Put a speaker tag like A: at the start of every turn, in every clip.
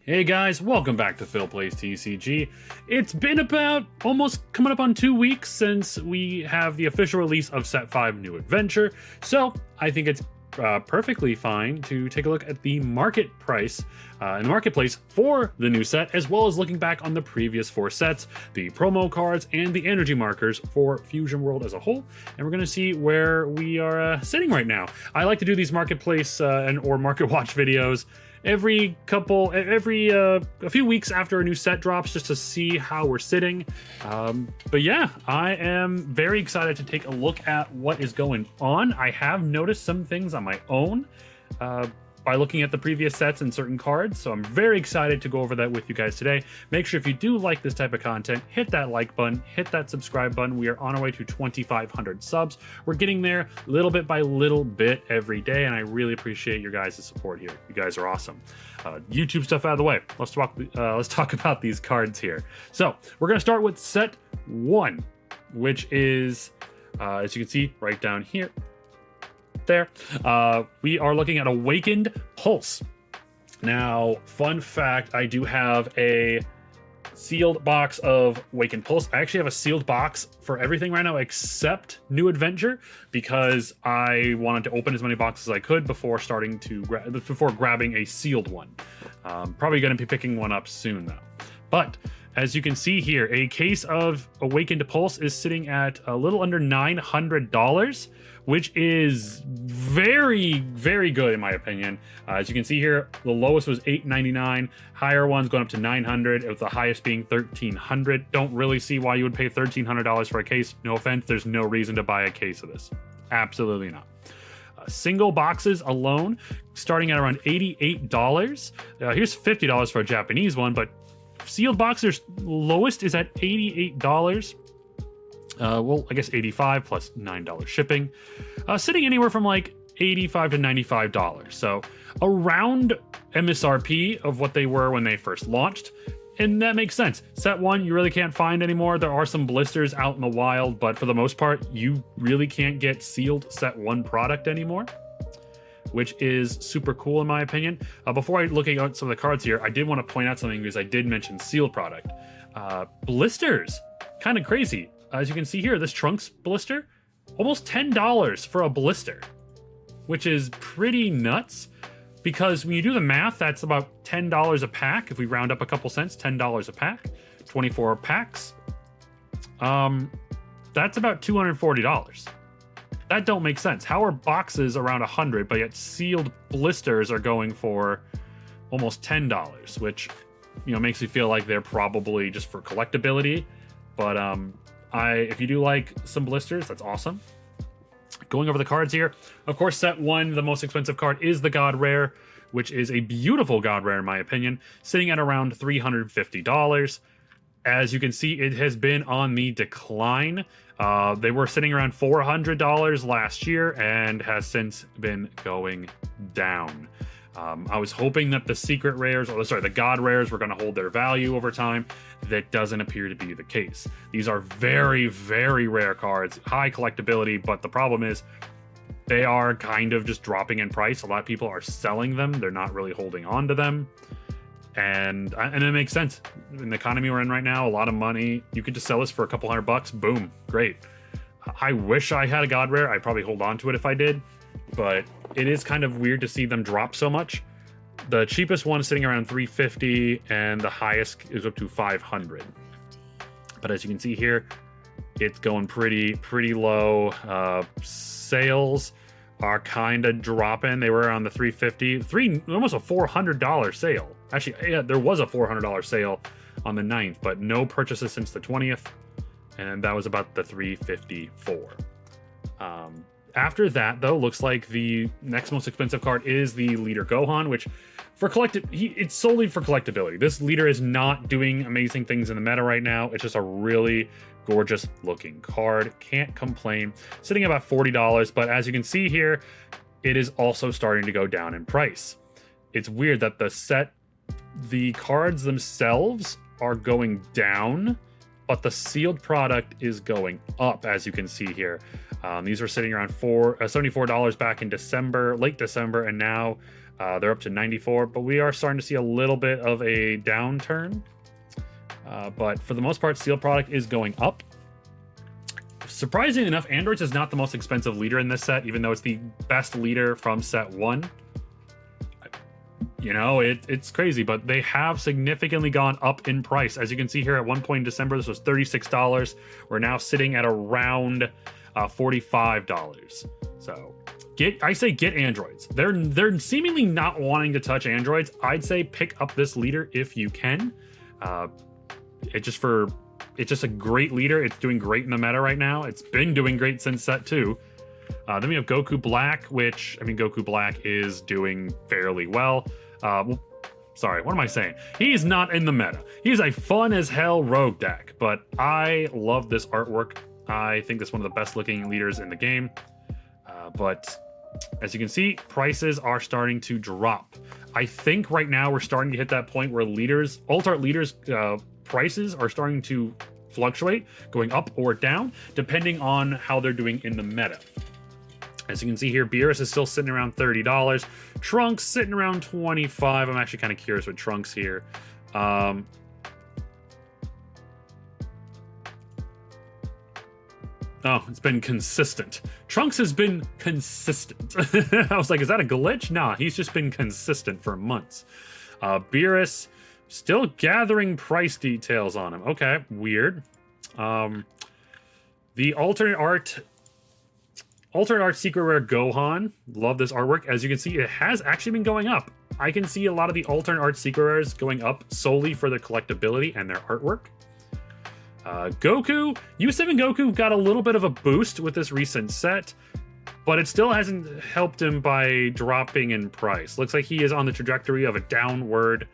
A: Hey guys, welcome back to Phil Plays TCG. It's been about almost coming up on 2 weeks since we have the official release of Set 5 New Adventure, so I think it's perfectly fine to take a look at the market price in the marketplace for the new set, as well as looking back on the previous 4 sets, the promo cards, and the energy markers for Fusion World as a whole, and we're going to see where we are sitting right now. I like to do these marketplace or market watch videos a few weeks after a new set drops, just to see how we're sitting. But yeah, I am very excited to take a look at what is going on. I have noticed some things on my own by looking at the previous sets and certain cards, so I'm very excited to go over that with you guys today. Make sure if you do like this type of content, hit that like button, hit that subscribe button. We are on our way to 2,500 subs. We're getting there little bit by little bit every day, and I really appreciate your guys' support here. You guys are awesome. YouTube stuff out of the way. Let's talk about these cards here. So we're gonna start with set 1, which is, as you can see right down here, there, we are looking at Awakened Pulse. Now, fun fact, I do have a sealed box of Awakened Pulse. I actually have a sealed box for everything right now except New Adventure, because I wanted to open as many boxes as I could before grabbing a sealed one. Probably going to be picking one up soon though. But as you can see here, a case of Awakened Pulse is sitting at a little under $900, which is very, very good in my opinion. As you can see here, the lowest was $8.99, higher ones going up to $900, with the highest being $1,300. Don't really see why you would pay $1,300 for a case. No offense, there's no reason to buy a case of this. Absolutely not. Single boxes alone, starting at around $88. Here's $50 for a Japanese one, but sealed boxers lowest is at $88. Well, I guess $85 plus $9 shipping, sitting anywhere from like $85 to $95. So around MSRP of what they were when they first launched. And that makes sense. Set 1, you really can't find anymore. There are some blisters out in the wild, but for the most part, you really can't get sealed Set 1 product anymore, which is super cool in my opinion. Before I look at some of the cards here, I did want to point out something because I did mention sealed product. Blisters, kind of crazy. As you can see here, this Trunks blister, almost $10 for a blister, which is pretty nuts, because when you do the math, that's about $10 a pack. If we round up a couple cents, $10 a pack, 24 packs. That's about $240. That don't make sense. How are boxes around $100, but yet sealed blisters are going for almost $10, which, you know, makes me feel like they're probably just for collectability. But if you do like some blisters, that's awesome. Going over the cards here, of course, set 1, the most expensive card is the God Rare, which is a beautiful God Rare in my opinion, sitting at around $350. As you can see, it has been on the decline. They were sitting around $400 last year and has since been going down. I was hoping that the secret rares, the God rares were going to hold their value over time. That doesn't appear to be the case. These are very, very rare cards, high collectability, but the problem is they are kind of just dropping in price. A lot of people are selling them. They're not really holding on to them. And it makes sense. In the economy we're in right now, a lot of money. You could just sell this for a couple $100. Boom, great. I wish I had a God Rare. I'd probably hold on to it if I did. But it is kind of weird to see them drop so much. The cheapest one is sitting around $350, and the highest is up to $500. But as you can see here, it's going pretty low. Sales are kind of dropping. They were around the $350, almost a $400 sale. Actually, yeah, there was a $400 sale on the 9th, but no purchases since the 20th, and that was about the $354. After that, though, looks like the next most expensive card is the Leader Gohan, which it's solely for collectability. This leader is not doing amazing things in the meta right now. It's just a really gorgeous looking card. Can't complain. Sitting at about $40, but as you can see here, it is also starting to go down in price. It's weird that the cards themselves are going down, but the sealed product is going up, as you can see here. These were sitting around $74 back in December, late December, and now They're up to 94, but we are starting to see a little bit of a downturn. But for the most part, steel product is going up. Surprisingly enough, Androids is not the most expensive leader in this set, even though it's the best leader from set 1. You know, it's crazy, but they have significantly gone up in price. As you can see here, at one point in December, this was $36. We're now sitting at around $45. So I say get Androids. They're seemingly not wanting to touch Androids. I'd say pick up this leader if you can. It's just a great leader. It's doing great in the meta right now. It's been doing great since set 2. Then we have Goku Black, which, I mean, Goku Black is doing fairly well. Sorry, what am I saying? He's not in the meta. He's a fun as hell rogue deck, but I love this artwork. I think that's one of the best looking leaders in the game. But as you can see, prices are starting to drop. I think right now we're starting to hit that point where alt art leaders prices are starting to fluctuate, going up or down, depending on how they're doing in the meta. As you can see here, Beerus is still sitting around $30. Trunks sitting around $25. I'm actually kind of curious with Trunks here. Oh, it's been consistent. Trunks has been consistent. I was like, is that a glitch? Nah, he's just been consistent for months. Beerus, still gathering price details on him. Okay, weird. The alternate art Secret Rare Gohan. Love this artwork. As you can see, it has actually been going up. I can see a lot of the alternate art Secret Rares going up solely for their collectability and their artwork. Goku, U7 Goku got a little bit of a boost with this recent set, but it still hasn't helped him by dropping in price. Looks like he is on the trajectory of a downward.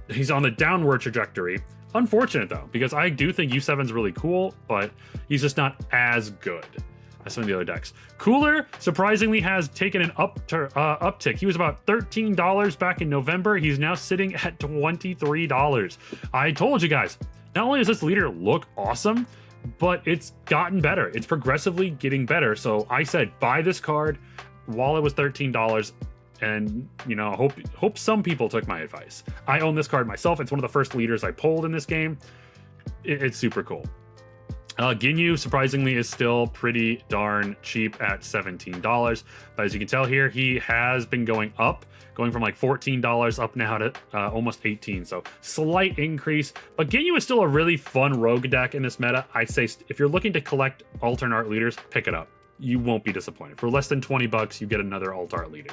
A: He's on the downward trajectory. Unfortunate though, because I do think U7's really cool, but he's just not as good as some of the other decks. Cooler, surprisingly, has taken an uptick. He was about $13 back in November. He's now sitting at $23. I told you guys, not only does this leader look awesome, but it's gotten better. It's progressively getting better. So I said, buy this card while it was $13. And, you know, hope some people took my advice. I own this card myself. It's one of the first leaders I pulled in this game. It's super cool. Ginyu, surprisingly, is still pretty darn cheap at $17. But as you can tell here, he has been going up, going from like $14 up now to almost $18. So slight increase. But Ginyu is still a really fun rogue deck in this meta. I'd say if you're looking to collect alternate art leaders, pick it up. You won't be disappointed. For less than 20 bucks, you get another alt art leader.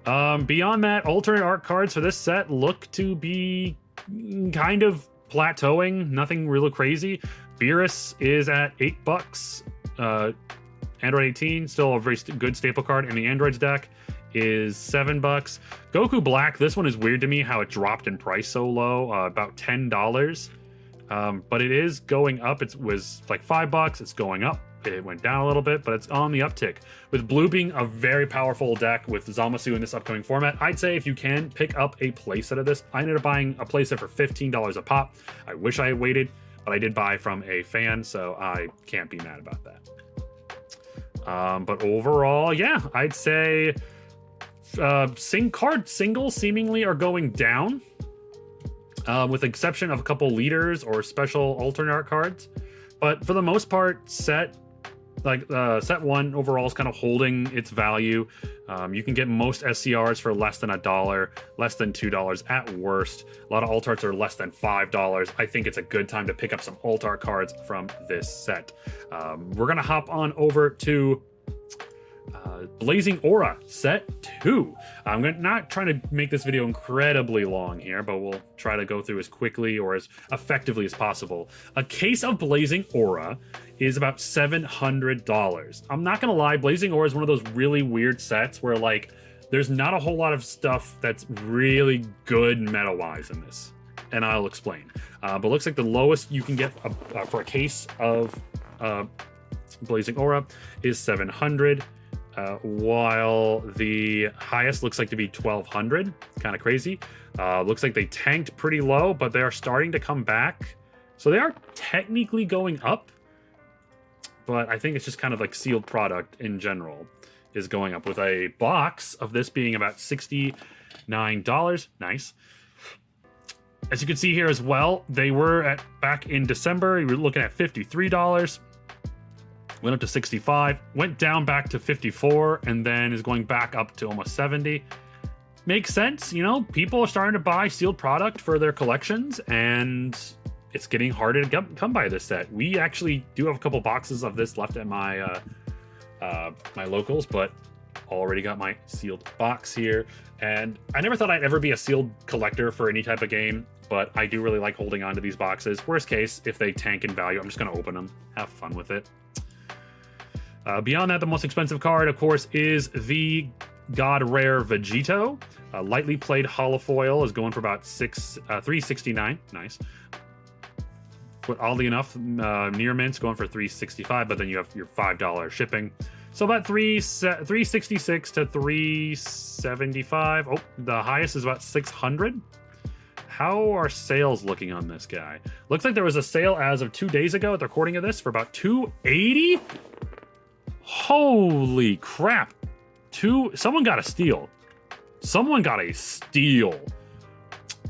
A: Beyond that, alternate art cards for this set look to be kind of plateauing. Nothing really crazy. Beerus is at $8. Android 18, still a very good staple card in the Androids deck, is $7. Goku Black, this one is weird to me how it dropped in price so low, about $10. But it is going up. It was like $5. It's going up. It went down a little bit, but it's on the uptick. With Blue being a very powerful deck with Zamasu in this upcoming format, I'd say if you can, pick up a playset of this. I ended up buying a playset for $15 a pop. I wish I had waited, but I did buy from a fan, so I can't be mad about that. But overall, yeah, I'd say singles seemingly are going down, with the exception of a couple leaders or special alternate art cards. But for the most part, set 1 overall is kind of holding its value. You can get most SCRs for less than $1, less than $2 at worst. A lot of alt arts are less than $5. I think it's a good time to pick up some alt art cards from this set. We're gonna hop on over to Blazing Aura set 2. I'm not trying to make this video incredibly long here, but we'll try to go through as quickly or as effectively as possible. A case of Blazing Aura is about $700. I'm not gonna lie, Blazing Aura is one of those really weird sets where like there's not a whole lot of stuff that's really good meta-wise in this, and I'll explain. But it looks like the lowest you can get for a case of Blazing Aura is $700. While the highest looks like to be $1,200, kind of crazy. Looks like they tanked pretty low, but they are starting to come back. So they are technically going up, but I think it's just kind of like sealed product in general. is going up, with a box of this being about $69. Nice. As you can see here as well, they were back in December, you were looking at $53. Went up to 65, went down back to 54, and then is going back up to almost 70. Makes sense, you know, people are starting to buy sealed product for their collections, and it's getting harder to come by this set. We actually do have a couple boxes of this left at my my locals, but already got my sealed box here. And I never thought I'd ever be a sealed collector for any type of game, but I do really like holding on to these boxes. Worst case, if they tank in value, I'm just going to open them, have fun with it. Beyond that, the most expensive card, of course, is the God Rare Vegito. Lightly played holofoil is going for about $369. Nice. But oddly enough, near mint's going for $365, but then you have your $5 shipping. So about $366 to $375. Oh, the highest is about $600. How are sales looking on this guy? Looks like there was a sale as of 2 days ago at the recording of this for about $280. Holy crap. Someone got a steal. Someone got a steal.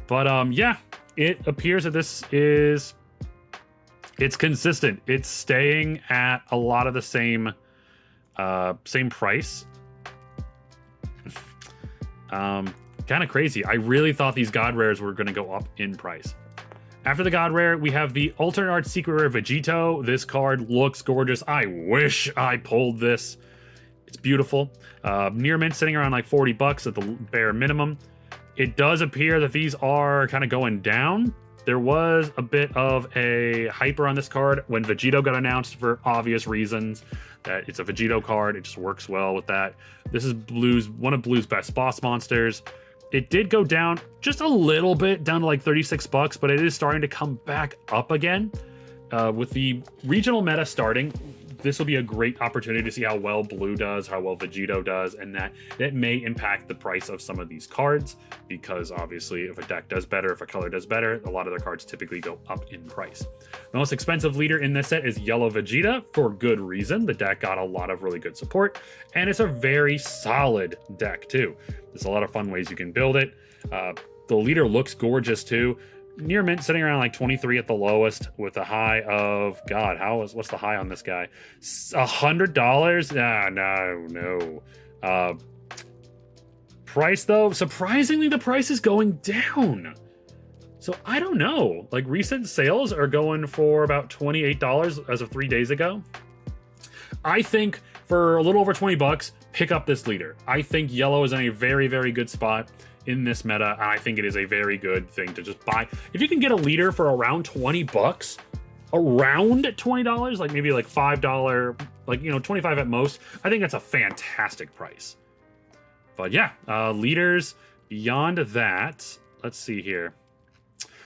A: But yeah, it appears that this is, it's consistent. It's staying at a lot of the same price. Kind of crazy. I really thought these God Rares were going to go up in price. After the God Rare, we have the Alternate Art Secret Rare Vegito. This card looks gorgeous. I wish I pulled this. It's beautiful. Near mint sitting around like $40 at the bare minimum. It does appear that these are kind of going down. There was a bit of a hyper on this card when Vegito got announced for obvious reasons. That it's a Vegito card. It just works well with that. This is one of Blue's best boss monsters. It did go down just a little bit, down to like $36, but it is starting to come back up again. With the regional meta starting, this will be a great opportunity to see how well Blue does, how well Vegito does, and that may impact the price of some of these cards, because obviously if a deck does better, if a color does better, a lot of their cards typically go up in price. The most expensive leader in this set is Yellow Vegeta, for good reason. The deck got a lot of really good support, and it's a very solid deck too. There's a lot of fun ways you can build it. The leader looks gorgeous too. Near mint sitting around like 23 at the lowest, with a high of, God, what's the high on this guy? $100? No. Price though, surprisingly the price is going down. So I don't know, like recent sales are going for about $28 as of 3 days ago. I think for a little over $20, pick up this leader. I think yellow is in a very, very good spot in this meta, and I think it is a very good thing to just buy. If you can get a leader for around $20, around $20, like maybe like $5, like, you know, 25 at most, I think that's a fantastic price. But yeah, leaders beyond that, let's see here.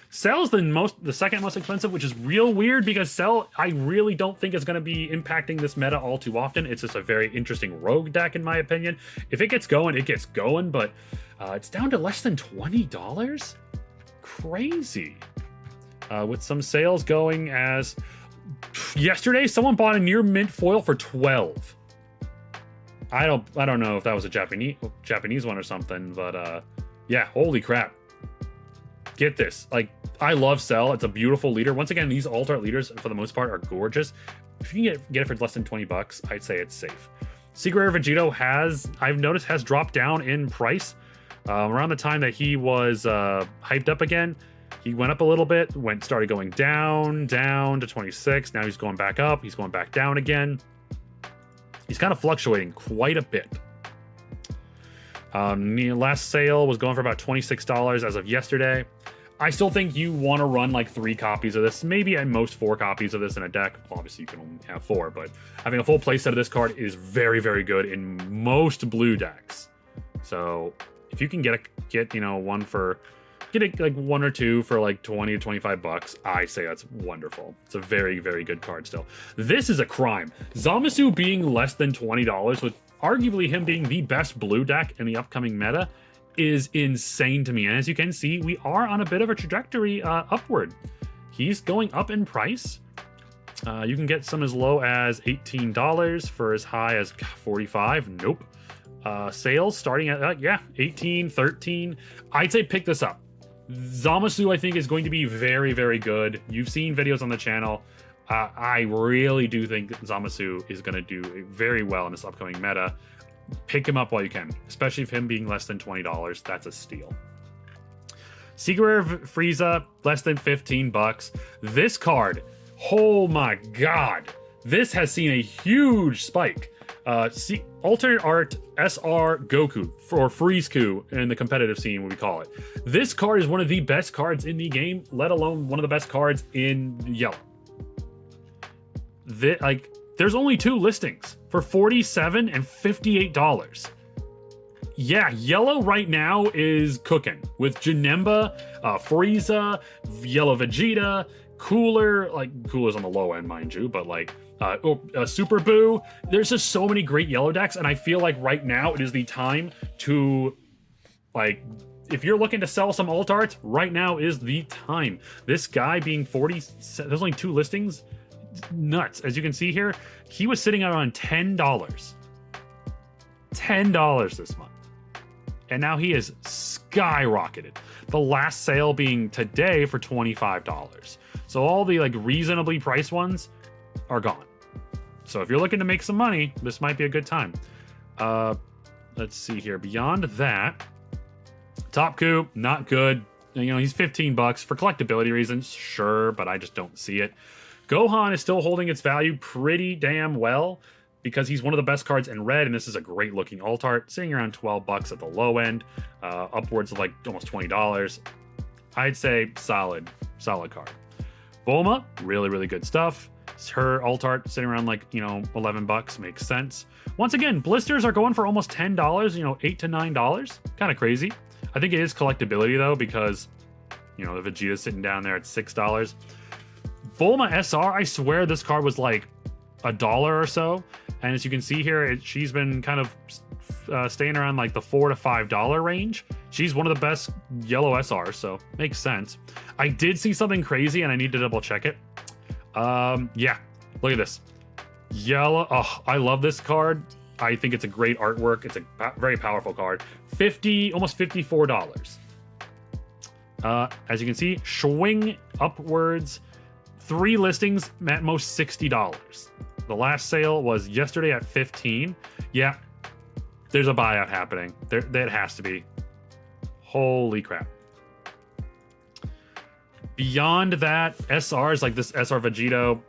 A: Cell is the second most expensive, which is real weird because Cell, I really don't think is going to be impacting this meta all too often. It's just a very interesting rogue deck, in my opinion. If it gets going, it gets going, but it's down to less than $20. Crazy. With some sales going as yesterday, someone bought a near mint foil for 12. I don't know if that was a Japanese one or something, but yeah, holy crap. Get this, like, I love Cell. It's a beautiful leader. Once again, these alternate leaders for the most part are gorgeous. If you can get it for less than $20, I'd say it's safe. Secret Rare Vegito I've noticed has dropped down in price. Around the time that he was hyped up again, he went up a little bit, started going down to 26. Now he's going back up. He's going back down again. He's kind of fluctuating quite a bit. The last sale was going for about $26 as of yesterday. I still think you want to run like 3 copies of this, maybe at most 4 copies of this in a deck. Obviously, you can only have 4, but having a full playset of this card is very, very good in most blue decks. So if you can get you know, like 1 or 2 for like 20 to $25, I say that's wonderful. It's a very, very good card still. This is a crime. Zamasu being less than $20, with arguably him being the best blue deck in the upcoming meta, is insane to me. And as you can see, we are on a bit of a trajectory upward. He's going up in price. You can get some as low as $18 for as high as 45. Nope. Sales starting at, yeah, 18, 13. I'd say pick this up. Zamasu, I think, is going to be very, very good. You've seen videos on the channel. I really do think Zamasu is going to do very well in this upcoming meta. Pick him up while you can, especially if him being less than $20. That's a steal. Secret Rare Frieza, less than 15 bucks. This card, oh my god, this has seen a huge spike. Alternate Art SR Goku, or Freeze-Ku in the competitive scene, what we call it. This card is one of the best cards in the game, let alone one of the best cards in yellow. There's only 2 listings for $47 and $58. Yeah, yellow right now is cooking with Janemba, Frieza, Yellow Vegeta, Cooler, Cooler's on the low end, mind you, but Super Boo. There's just so many great yellow decks, and I feel like right now it is the time to, if you're looking to sell some alt arts, right now is the time. This guy being 40, there's only 2 listings. Nuts. As you can see here, he was sitting around $10. $10 this month. And now he is skyrocketed. The last sale being today for $25. So all the reasonably priced ones are gone. So if you're looking to make some money, this might be a good time. Let's see here. Beyond that, Top Coup, not good. He's 15 bucks for collectability reasons, sure, but I just don't see it. Gohan is still holding its value pretty damn well because he's one of the best cards in red, and this is a great looking alt art, sitting around 12 bucks at the low end, upwards of almost $20. I'd say solid card. Bulma, really, really good stuff. Her alt art sitting around 11 bucks, makes sense. Once again, blisters are going for almost $10, $8 to $9, kind of crazy. I think it is collectability though, because the Vegeta's sitting down there at $6. Bulma SR, I swear this card was $1 or so, and as you can see here, she's been kind of staying around the $4 to $5 range. She's one of the best yellow SRs, so makes sense. I did see something crazy, and I need to double check it. Yeah, look at this. Yellow, oh, I love this card. I think it's a great artwork. It's a very powerful card. Almost $54. As you can see, swing upwards. 3 listings at most $60. The last sale was yesterday at $15. Yeah, there's a buyout happening. There has to be. Holy crap. Beyond that, SRs like this SR Vegito,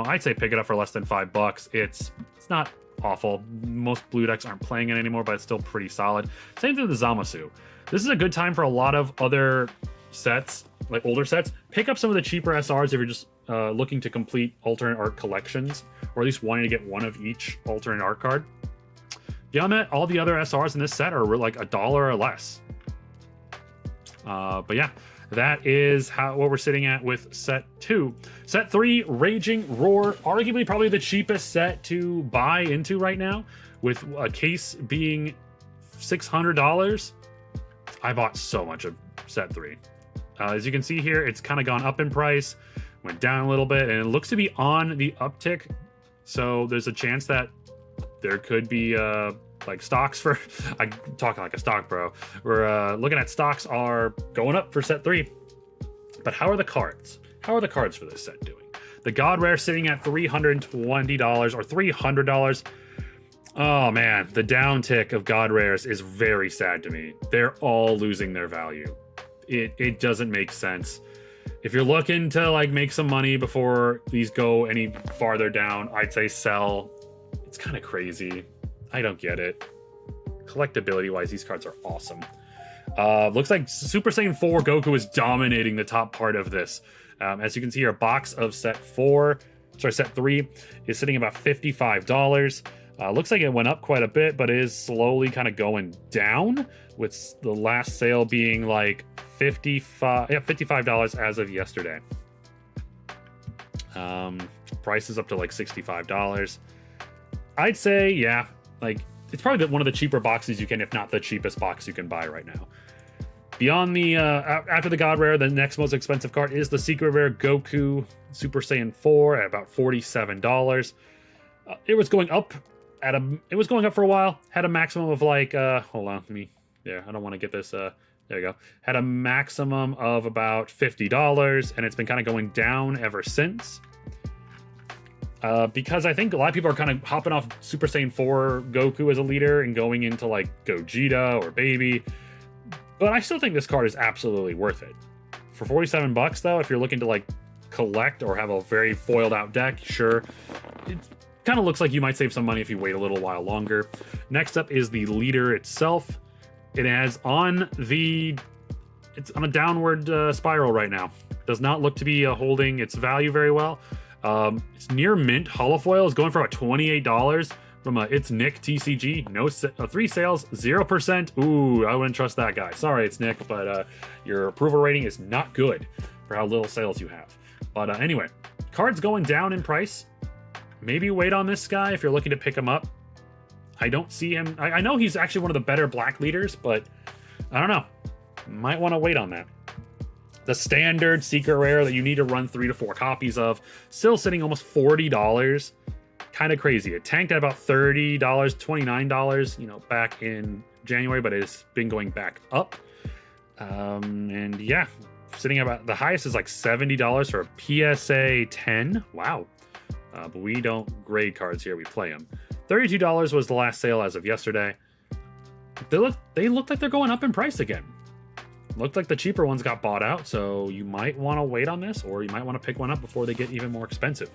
A: I'd say pick it up for less than $5. It's not awful. Most blue decks aren't playing it anymore, but it's still pretty solid. Same thing with the Zamasu. This is a good time for a lot of other sets, older sets. Pick up some of the cheaper SRs if you're just looking to complete alternate art collections, or at least wanting to get one of each alternate art card. Beyond that, all the other SRs in this set are $1 or less. But yeah, that is what we're sitting at with set 2. Set 3, Raging Roar, arguably probably the cheapest set to buy into right now, with a case being $600. I bought so much of set 3. As you can see here, it's kind of gone up in price, went down a little bit, and it looks to be on the uptick. So there's a chance that there could be stocks for, I'm talking like a stock bro. We're looking at stocks are going up for set 3. But how are the cards? How are the cards for this set doing? The God Rare sitting at $320 or $300. Oh man, the downtick of God Rares is very sad to me. They're all losing their value. It doesn't make sense. If you're looking to make some money before these go any farther down, I'd say sell. It's kind of crazy. I don't get it. Collectability wise, these cards are awesome. Looks like Super Saiyan 4 Goku is dominating the top part of this. As you can see, our box of set 3 is sitting about $55. Looks like it went up quite a bit, but it is slowly kind of going down, with the last sale being $55 as of yesterday. Price is up to $65. I'd say, yeah, it's probably one of the cheaper boxes you can, if not the cheapest box you can buy right now. Beyond the after the God Rare, the next most expensive card is the Secret Rare Goku Super Saiyan 4 at about $47. It was going up it was going up for a while. Had a maximum of like hold on, I don't want to get this there you go. Had a maximum of about $50, and it's been kind of going down ever since. Because I think a lot of people are kind of hopping off Super Saiyan 4 Goku as a leader and going into like Gogeta or Baby. But I still think this card is absolutely worth it. For $47 though, if you're looking to like collect or have a very foiled out deck, sure. It kind of looks like you might save some money if you wait a little while longer. Next up is the leader itself. It has it's on a downward spiral right now. Does not look to be holding its value very well. It's near mint. Holofoil is going for about $28 from It's Nick TCG. No 3 sales, 0%. Ooh, I wouldn't trust that guy. Sorry, It's Nick, but your approval rating is not good for how little sales you have. But anyway, cards going down in price. Maybe wait on this guy if you're looking to pick him up. I don't see him. I know he's actually one of the better black leaders, but I don't know. Might want to wait on that. The standard Secret Rare that you need to run 3 to 4 copies of, still sitting almost $40. Kind of crazy. It tanked at about $30, $29, back in January, but it's been going back up. And yeah, sitting about the highest is like $70 for a PSA 10. Wow. But we don't grade cards here, we play them. $32 was the last sale as of yesterday. They look like they're going up in price again. Looked like the cheaper ones got bought out, so you might want to wait on this, or you might want to pick one up before they get even more expensive.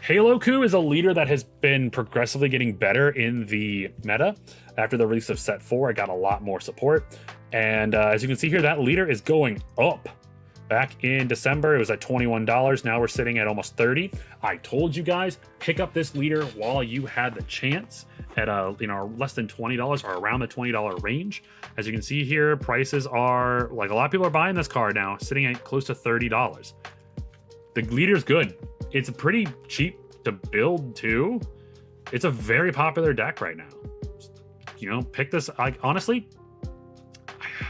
A: Halo-Ku is a leader that has been progressively getting better in the meta. After the release of Set 4, it got a lot more support. And as you can see here, that leader is going up. Back in December, it was at $21. Now we're sitting at almost $30. I told you guys, pick up this leader while you had the chance at less than $20 or around the $20 range. As you can see here, prices are like a lot of people are buying this card now, sitting at close to $30. The leader's good. It's pretty cheap to build too. It's a very popular deck right now. Pick this. Like honestly,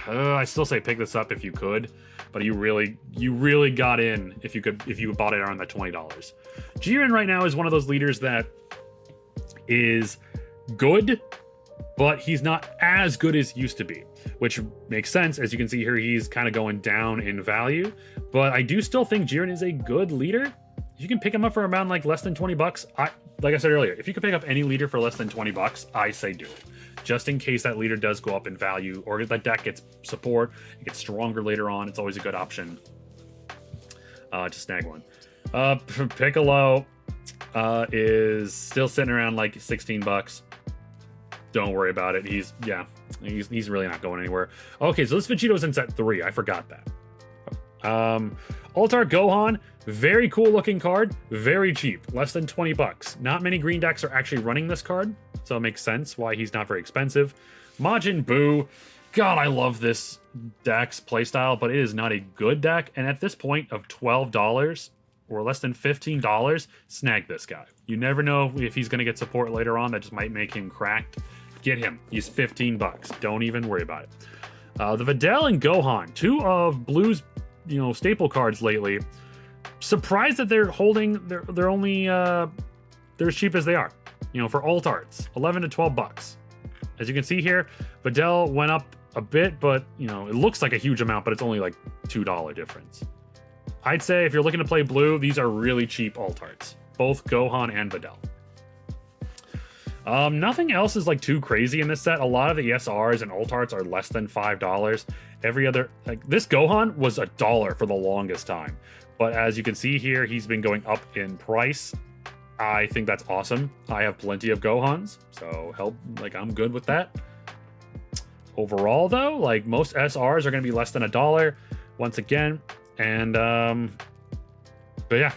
A: I still say pick this up if you could. But you really got in if you bought it around that $20. Jiren right now is one of those leaders that is good, but he's not as good as he used to be, which makes sense. As you can see here, he's kind of going down in value, but I do still think Jiren is a good leader. You can pick him up for around like less than $20. Like I said earlier, if you could pick up any leader for less than $20, I say do it. Just in case that leader does go up in value or the deck gets support, it gets stronger later on. It's always a good option to snag one. Piccolo is still sitting around like $16. Don't worry about it. He's really not going anywhere. Okay, so this Vegeto's in set 3. I forgot that. Altar Gohan, very cool looking card, very cheap, less than $20. Not many green decks are actually running this card, so it makes sense why he's not very expensive. Majin Buu, God, I love this deck's playstyle, but it is not a good deck, and at this point of $12 or less than $15, snag this guy. You never know if he's going to get support later on that just might make him cracked. Get him. He's $15. Don't even worry about it. The Videl and Gohan, 2 of Blue's staple cards lately. Surprised that they're holding. They're only they're as cheap as they are. For alt arts, $11 to $12. As you can see here, Videl went up a bit, but it looks like a huge amount, but it's only like $2 difference. I'd say if you're looking to play blue, these are really cheap alt arts, both Gohan and Videl. Nothing else is like too crazy in this set. A lot of the SRs and alt arts are less than $5. Every other, like this Gohan was $1 for the longest time. But as you can see here, he's been going up in price. I think that's awesome. I have plenty of Gohans, so I'm good with that. Overall though, like most SRs are going to be less than $1 once again. And, but yeah,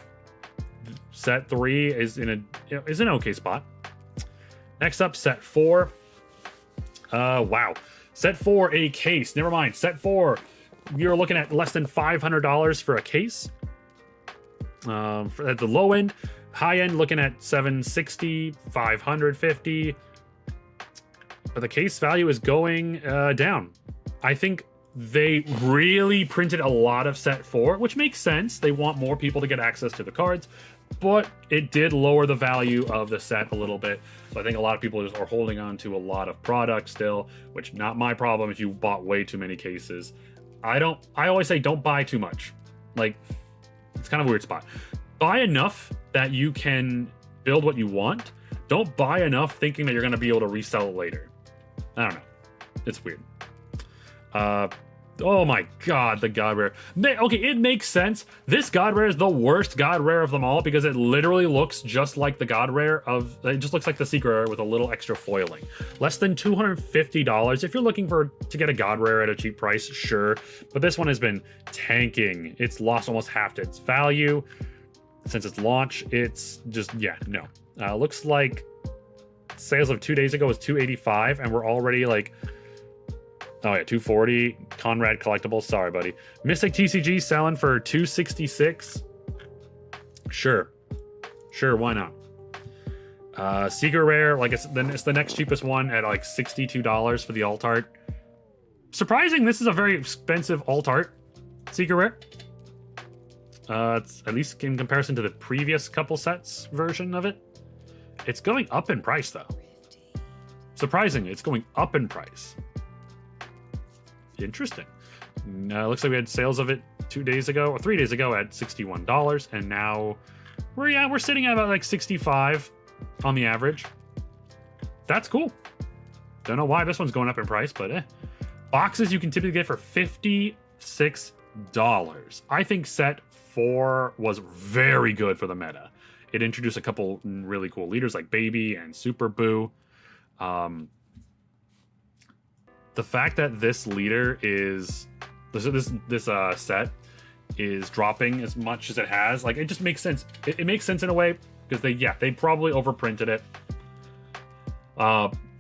A: set 3 is in an okay spot. Next up, set 4. Wow. Set 4, a case. Never mind. Set 4, you're looking at less than $500 for a case. At the low end, high end, looking at $760, $550. But the case value is going down. I think They really printed a lot of set 4, which makes sense. They want more people to get access to the cards, but it did lower the value of the set a little bit. So I think a lot of people just are holding on to a lot of product still, which not my problem if you bought way too many cases. I always say don't buy too much. Like, it's kind of a weird spot. Buy enough that you can build what you want. Don't buy enough thinking that you're going to be able to resell it later. I don't know. It's weird. Oh my god, the god rare. Okay, it makes sense. This god rare is the worst god rare of them all because it literally looks just like the god rare of, it just looks like the secret rare with a little extra foiling. Less than $250. If you're looking to get a god rare at a cheap price, sure. But this one has been tanking. It's lost almost half its value since its launch. It's just, yeah, no. Looks like sales of 2 days ago was 285 and we're already like, oh yeah, 240. Conrad Collectibles, sorry buddy. Mystic TCG selling for 266. Sure, why not? Secret rare, like it's the next cheapest one at like $62 for the alt art. Surprising, this is a very expensive alt art secret rare. It's at least in comparison to the previous couple sets version of it. It's going up in price though. Surprisingly, it's going up in price. Interesting. Looks like we had sales of it 2 days ago or 3 days ago at $61, and now we're sitting at about like 65 on the average. That's cool. Don't know why this one's going up in price, but boxes you can typically get for $56. I think set 4 was very good for the meta. It introduced a couple really cool leaders like Baby and Super Boo. The fact that this leader is this set is dropping as much as it has, like, it just makes sense. It makes sense in a way because they probably overprinted it,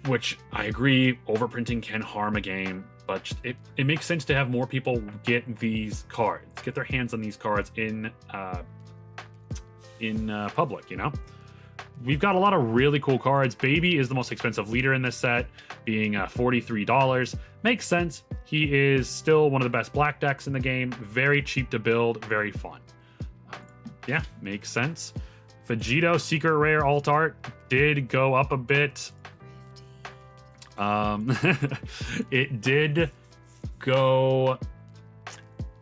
A: which I agree, overprinting can harm a game, but it makes sense to have more people get these cards, get their hands on these cards in public, you know. We've got a lot of really cool cards. Baby is the most expensive leader in this set, being $43. Makes sense. He is still one of the best black decks in the game. Very cheap to build, very fun. Yeah, makes sense. Vegito Secret Rare Alt Art did go up a bit. It did go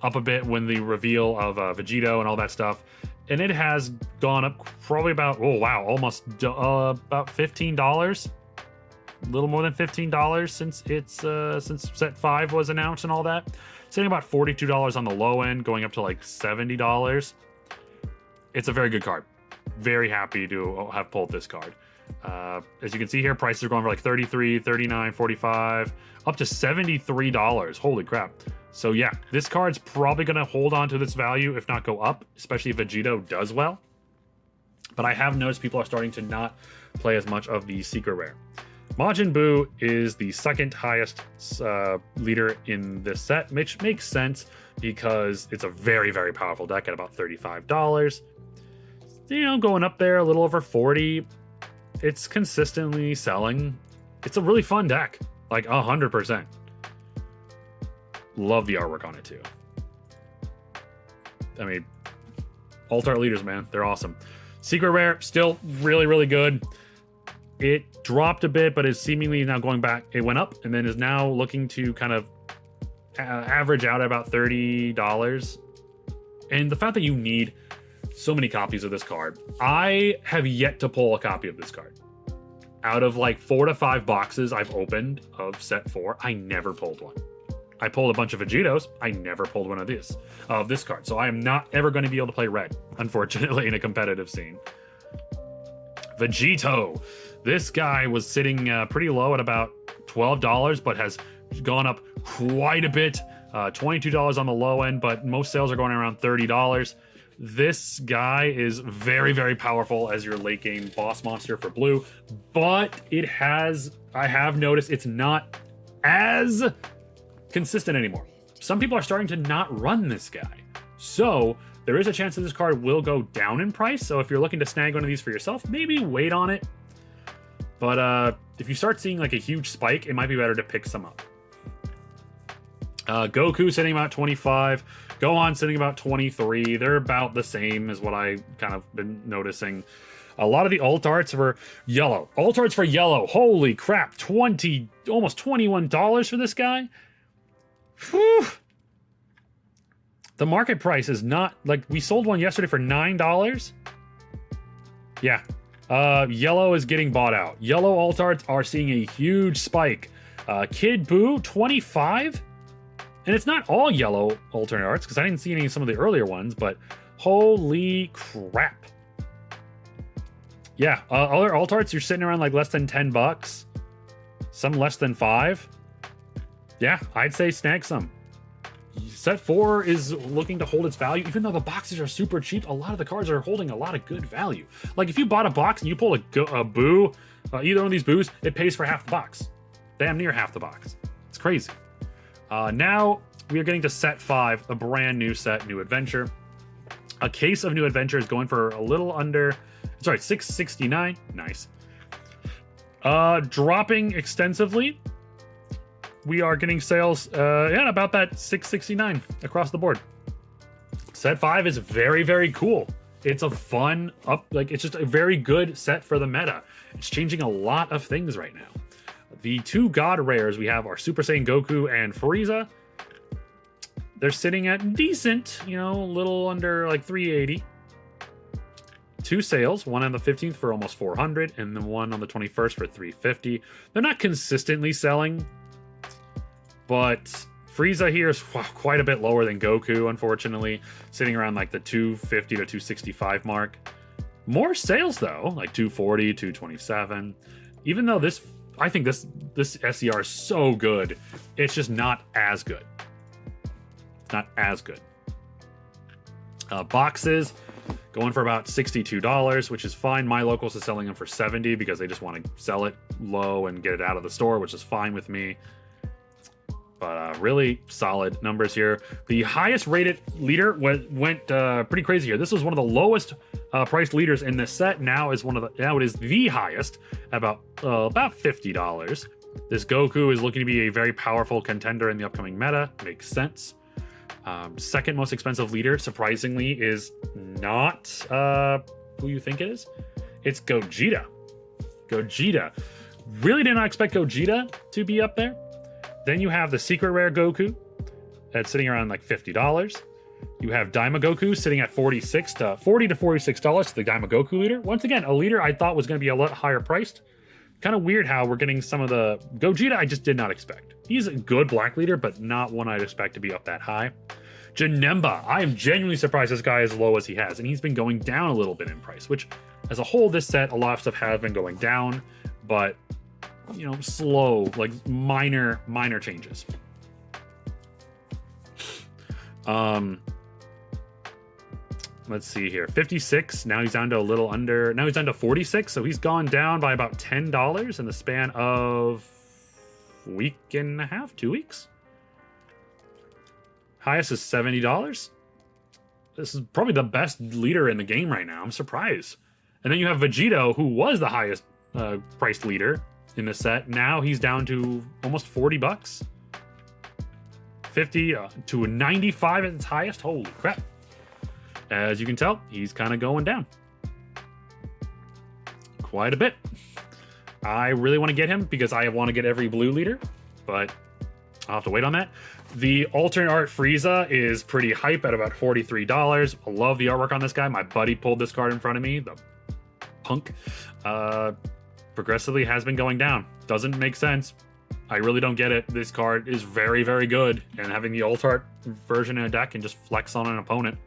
A: up a bit when the reveal of Vegito and all that stuff. And it has gone up probably about, oh wow, almost about $15. A little more than $15 since since set 5 was announced and all that. Sitting about $42 on the low end, going up to like $70. It's a very good card. Very happy to have pulled this card. As you can see here, prices are going for like $33, $39, $45, up to $73. Holy crap. So yeah, this card's probably going to hold on to this value, if not go up, especially if Vegito does well. But I have noticed people are starting to not play as much of the secret rare. Majin Buu is the second highest leader in this set, which makes sense because it's a very, very powerful deck at about $35. You know, going up there a little over 40. It's consistently selling. It's a really fun deck, like 100%. Love the artwork on it too. I mean, alt art leaders, man, they're awesome. Secret rare, still really, really good. It dropped a bit, but is seemingly now going back. It went up and then is now looking to kind of average out at about $30. And the fact that you need so many copies of this card, I have yet to pull a copy of this card. Out of like 4 to 5 boxes I've opened of set 4, I never pulled one. I pulled a bunch of Vegitos. I never pulled one of this card. So I am not ever going to be able to play red, unfortunately, in a competitive scene. Vegito. This guy was sitting pretty low at about $12, but has gone up quite a bit. $22 on the low end, but most sales are going around $30. This guy is very, very powerful as your late game boss monster for blue, but I have noticed it's not as consistent anymore. Some people are starting to not run this guy. So there is a chance that this card will go down in price. So if you're looking to snag one of these for yourself, maybe wait on it. But if you start seeing like a huge spike, it might be better to pick some up. Goku sitting about 25. Gohan sitting about 23. They're about the same as what I kind of been noticing. A lot of the alt arts for yellow. Alt arts for yellow. Holy crap. Almost $21 for this guy. Whew. The market price is not like we sold one yesterday for $9. Yeah. Yellow is getting bought out. Yellow alt arts are seeing a huge spike. Kid Buu, 25. And it's not all yellow alternate arts because I didn't see any of some of the earlier ones, but holy crap. Yeah, other alt arts, you're sitting around like less than $10. Some less than 5. Yeah, I'd say snag some. Set 4 is looking to hold its value, even though the boxes are super cheap. A lot of the cards are holding a lot of good value. Like if you bought a box and you pull a Boo, either one of these Boos, it pays for half the box. Damn near half the box. It's crazy. Now we are getting to set 5, a brand new set, New Adventure. A case of New Adventure is going for a little under, sorry, $6.69. Nice. Dropping extensively. We are getting sales at about that $6.69 across the board. Set 5 is very, very cool. It's a fun it's just a very good set for the meta. It's changing a lot of things right now. The two god rares we have are Super Saiyan Goku and Frieza. They're sitting at decent, a little under like 380. Two sales, one on the 15th for almost 400, and then one on the 21st for 350. They're not consistently selling, but Frieza here is quite a bit lower than Goku, unfortunately, sitting around like the 250 to 265 mark. More sales though, like 240, 227. Even though I think this SER is so good, it's just not as good. It's not as good. Boxes going for about $62, which is fine. My locals is selling them for $70 because they just want to sell it low and get it out of the store, which is fine with me. But really solid numbers here. The highest rated leader went pretty crazy here. This was one of the lowest priced leaders in this set. Now it is the highest, about $50. This Goku is looking to be a very powerful contender in the upcoming meta. Makes sense. Second most expensive leader, surprisingly, is not who you think it is. It's Gogeta. Gogeta. Really did not expect Gogeta to be up there. Then you have the secret rare Goku that's sitting around like $50. You have Daima Goku sitting at $40 to $46, the Daima Goku leader. Once again, a leader I thought was going to be a lot higher priced. Kind of weird how we're getting some of the Gogeta I just did not expect. He's a good black leader, but not one I'd expect to be up that high. Janemba, I am genuinely surprised this guy is as low as he has, and he's been going down a little bit in price, which as a whole, this set, a lot of stuff has been going down, but slow, like minor changes. Let's see here. 56. Now he's down to now he's down to 46. So he's gone down by about $10 in the span of a week and a half, 2 weeks. Highest is $70. This is probably the best leader in the game right now. I'm surprised. And then you have Vegito, who was the highest priced leader in the set. Now he's down to almost $40. 50 to 95 at its highest. Holy crap. As you can tell, he's kind of going down quite a bit. I really want to get him because I want to get every blue leader, but I'll have to wait on that. The alternate art Frieza is pretty hype at about $43. I love the artwork on this guy. My buddy pulled this card in front of me, the punk. Progressively has been going down. Doesn't make sense. I really don't get it. This card is very, very good, and having the alt art version in a deck can just flex on an opponent.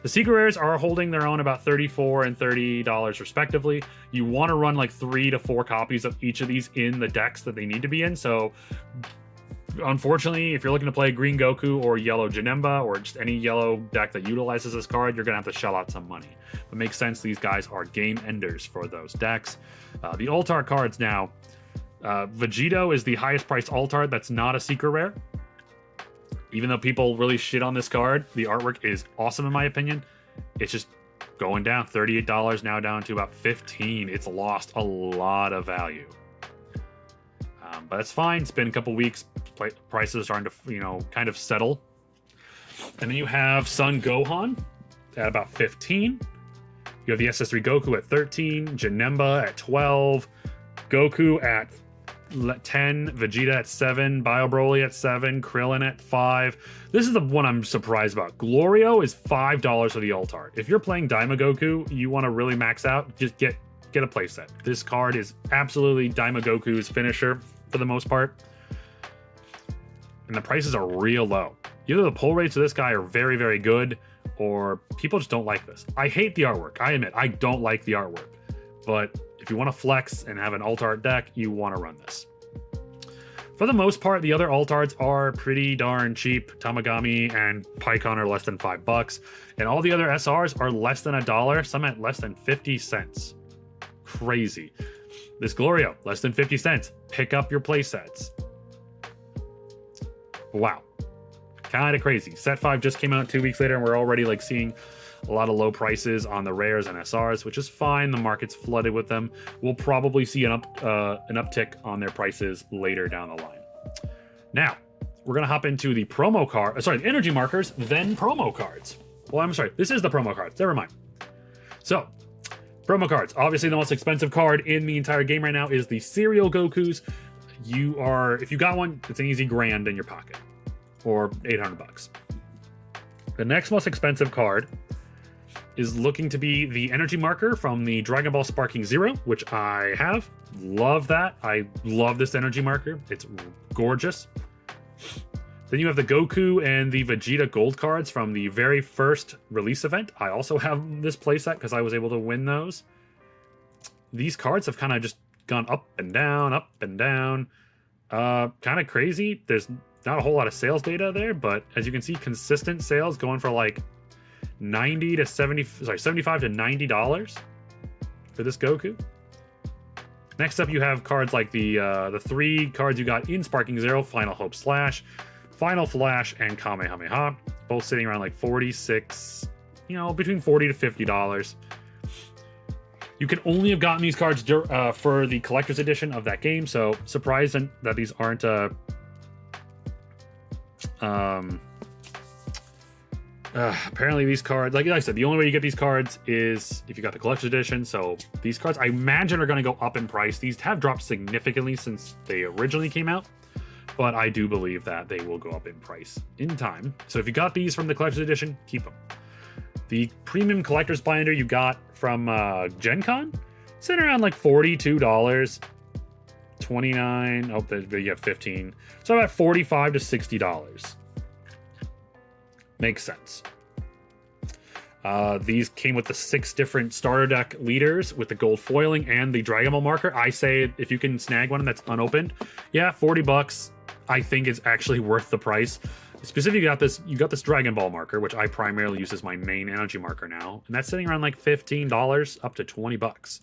A: The secret rares are holding their own about $34 and $30 respectively. You want to run like 3 to 4 copies of each of these in the decks that they need to be in. So unfortunately, if you're looking to play green Goku or yellow Janemba or just any yellow deck that utilizes this card, you're going to have to shell out some money. But makes sense, these guys are game enders for those decks. The alt art cards now. Vegito is the highest priced alt art that's not a secret rare. Even though people really shit on this card, the artwork is awesome in my opinion. It's just going down. $38 now down to about $15. It's lost a lot of value. But it's fine. It's been a couple weeks. Prices are starting to, kind of settle. And then you have Son Gohan at about 15. You have the SS3 Goku at 13, Janemba at 12, Goku at 10, Vegeta at 7, Bio Broly at 7, Krillin at 5. This is the one I'm surprised about. Glorio is $5 for the alt art. If you're playing Daima Goku, you want to really max out, just get a playset. This card is absolutely Daima Goku's finisher for the most part. And the prices are real low. Either the pull rates of this guy are very, very good, or people just don't like this. I hate the artwork. I admit, I don't like the artwork. But if you want to flex and have an alt art deck, you want to run this. For the most part, the other alt arts are pretty darn cheap. Tamagami and Pycon are less than $5, and all the other SRs are less than $1, some at less than 50 cents. Crazy. This Glorio, less than 50 cents. Pick up your playsets. Wow. Kind of crazy. Set 5 just came out 2 weeks later, and we're already like seeing a lot of low prices on the rares and SRs, which is fine. The market's flooded with them. We'll probably see an uptick on their prices later down the line. Now, we're going to hop into the the energy markers, then promo cards. Well, I'm sorry. This is the promo cards. Never mind. So, promo cards. Obviously, the most expensive card in the entire game right now is the Serial Gokus. If you got one, it's an easy grand in your pocket, or $800. The next most expensive card is looking to be the energy marker from the Dragon Ball Sparking Zero, which I have. Love that. I love this energy marker. It's gorgeous. Then you have the Goku and the Vegeta gold cards from the very first release event. I also have this playset because I was able to win those. These cards have kind of just gone up and down, up and down. Kind of crazy. There's not a whole lot of sales data there, but as you can see, consistent sales going for like $75 to $90 for this Goku. Next up, you have cards like the 3 cards you got in Sparking Zero: Final Hope Slash, Final Flash, and Kamehameha, both sitting around like 46, between $40 to $50. You can only have gotten these cards for the collector's edition of that game, so surprised that these aren't apparently these cards, like I said, the only way you get these cards is if you got the collector's edition. So these cards, I imagine, are going to go up in price. These have dropped significantly since they originally came out, but I do believe that they will go up in price in time. So if you got these from the collector's edition, keep them. The premium collector's binder you got from Gen Con, sitting around like $42, 29. Oh, you have 15. So about $45 to $60. Makes sense. These came with the 6 different starter deck leaders with the gold foiling and the Dragon Ball marker. I say if you can snag one that's unopened, yeah, $40 I think is actually worth the price. Specifically, you got this Dragon Ball marker, which I primarily use as my main energy marker now, and that's sitting around like $15 up to $20.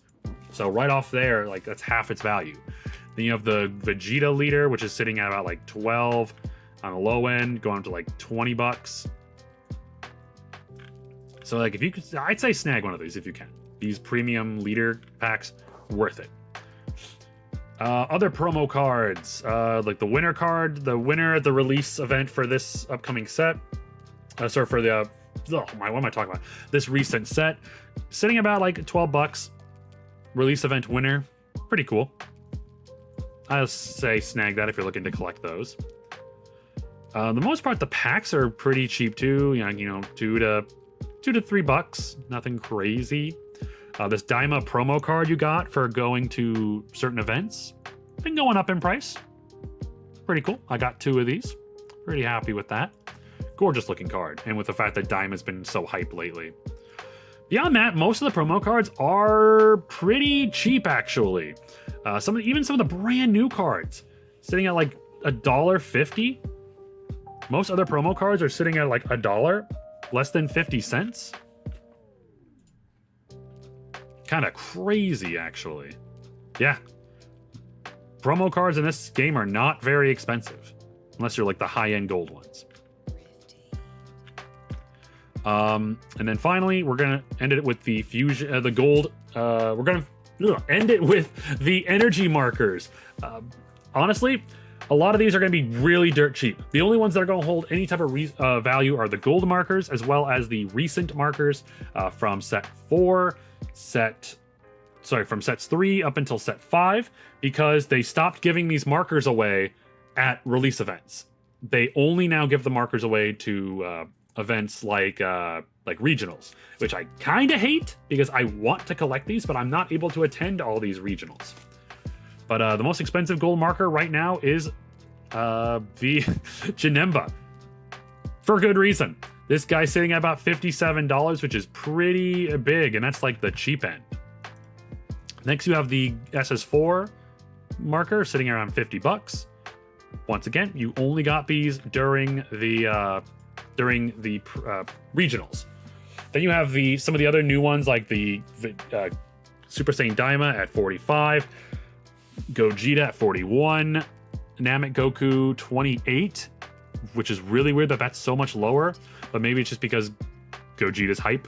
A: So right off there, like that's half its value. Then you have the Vegeta leader, which is sitting at about like 12 on the low end, going up to like $20. So like if you could, I'd say snag one of these if you can. These premium leader packs, worth it. Other promo cards, like the winner card, the winner at the release event for this upcoming set. Sorry, for the what am I talking about? This recent set, sitting about like $12. Release event winner, pretty cool. I'll say snag that if you're looking to collect those. The most part, the packs are pretty cheap too. $2 to $3, nothing crazy. This Daima promo card you got for going to certain events, been going up in price. Pretty cool. I got 2 of these. Pretty happy with that. Gorgeous looking card, and with the fact that Daima's been so hyped lately. Beyond that, most of the promo cards are pretty cheap, actually. Even some of the brand new cards, sitting at like $1.50. Most other promo cards are sitting at like $1, less than 50 cents. Kind of crazy, actually. Yeah. Promo cards in this game are not very expensive, unless you're like the high-end gold ones. And then finally, we're gonna end it with the fusion, the gold. We're gonna end it with the energy markers. honestly, a lot of these are going to be really dirt cheap. The only ones that are going to hold any type of value are the gold markers, as well as the recent markers from set 4, from sets 3 up until set 5, because they stopped giving these markers away at release events. They only now give the markers away to events like regionals, which I kind of hate because I want to collect these, but I'm not able to attend all these regionals. But the most expensive gold marker right now is the Janemba, for good reason. This guy's sitting at about $57, which is pretty big, and that's like the cheap end. Next, you have the SS4 marker sitting around $50. Once again, you only got these during the regionals. Then you have some of the other new ones like the Super Saiyan Daima at 45, Gogeta at 41, Namek Goku 28, which is really weird that that's so much lower, but maybe it's just because Gogeta's hype.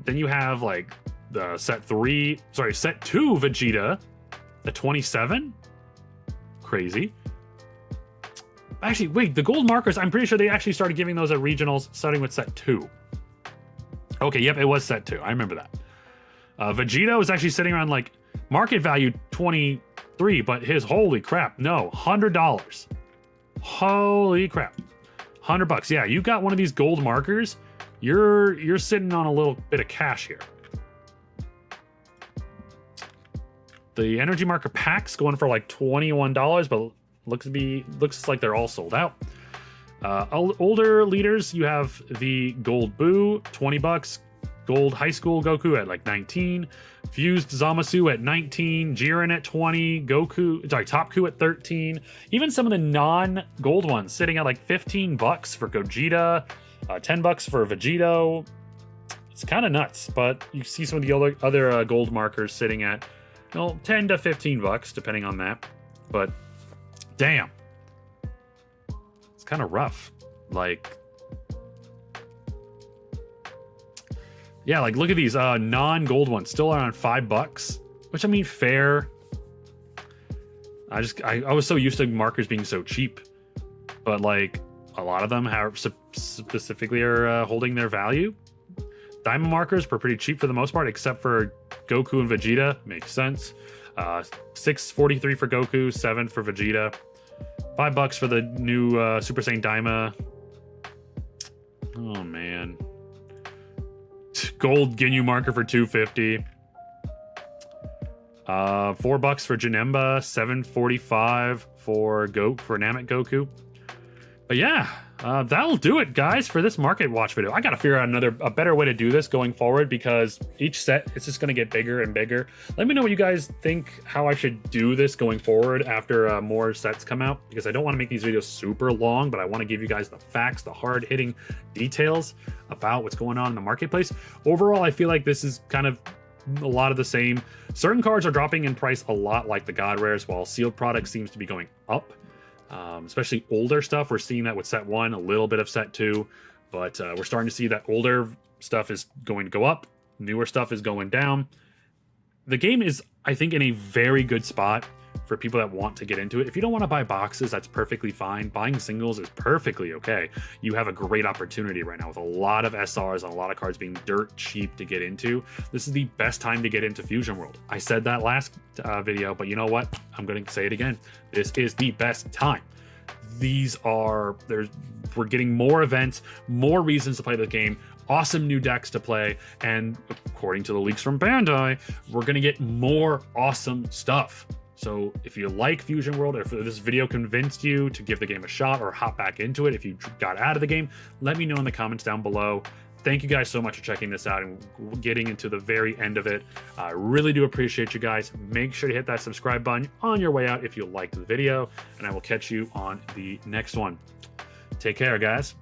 A: Then you have like the set 2 Vegeta at 27. Crazy. Actually, wait, the gold markers, I'm pretty sure they actually started giving those at regionals starting with set 2. Okay, yep, it was set 2. I remember that. Vegeta was actually sitting around like market value 23, but his holy crap, no, $100. Holy crap. $100. Yeah, you got one of these gold markers, you're sitting on a little bit of cash here. The energy marker packs going for like $21, but looks like they're all sold out. Older leaders, you have the gold Boo, $20. Gold high school Goku at like 19, fused Zamasu at 19, Jiren at 20, Topku at 13. Even some of the non-gold ones sitting at like $15 for Gogeta, $10 for Vegito. It's kind of nuts, but you see some of the other gold markers sitting at, well, $10 to $15 depending on that. But damn, it's kind of rough. Like, yeah, like look at these non-gold ones still around $5, which I mean fair. I was so used to markers being so cheap, but like a lot of them specifically are holding their value. Diamond markers were pretty cheap for the most part, except for Goku and Vegeta. Makes sense. $6.43 for Goku, $7 for Vegeta, $5 for the new Super Saiyan Daima. Oh man. Gold Ginyu marker for $2.50. $4 for Janemba, $7.45 for Namek Goku. But yeah, that'll do it, guys, for this market watch video. I gotta figure out a better way to do this going forward, because each set it's just gonna get bigger and bigger. Let me know what you guys think, how I should do this going forward after more sets come out, because I don't want to make these videos super long, but I want to give you guys the facts, the hard-hitting details about what's going on in the marketplace. Overall, I feel like this is kind of a lot of the same. Certain cards are dropping in price a lot, like the God Rares, while sealed product seems to be going up. Especially older stuff. We're seeing that with set 1, a little bit of set 2, but we're starting to see that older stuff is going to go up, newer stuff is going down. The game is, I think, in a very good spot for people that want to get into it. If you don't want to buy boxes, that's perfectly fine. Buying singles is perfectly okay. You have a great opportunity right now with a lot of SRs and a lot of cards being dirt cheap to get into. This is the best time to get into Fusion World. I said that last video, but you know what? I'm going to say it again. This is the best time. We're getting more events, more reasons to play the game, awesome new decks to play, and according to the leaks from Bandai, we're going to get more awesome stuff. So if you like Fusion World, or if this video convinced you to give the game a shot or hop back into it, if you got out of the game, let me know in the comments down below. Thank you guys so much for checking this out and getting into the very end of it. I really do appreciate you guys. Make sure to hit that subscribe button on your way out if you liked the video, and I will catch you on the next one. Take care, guys.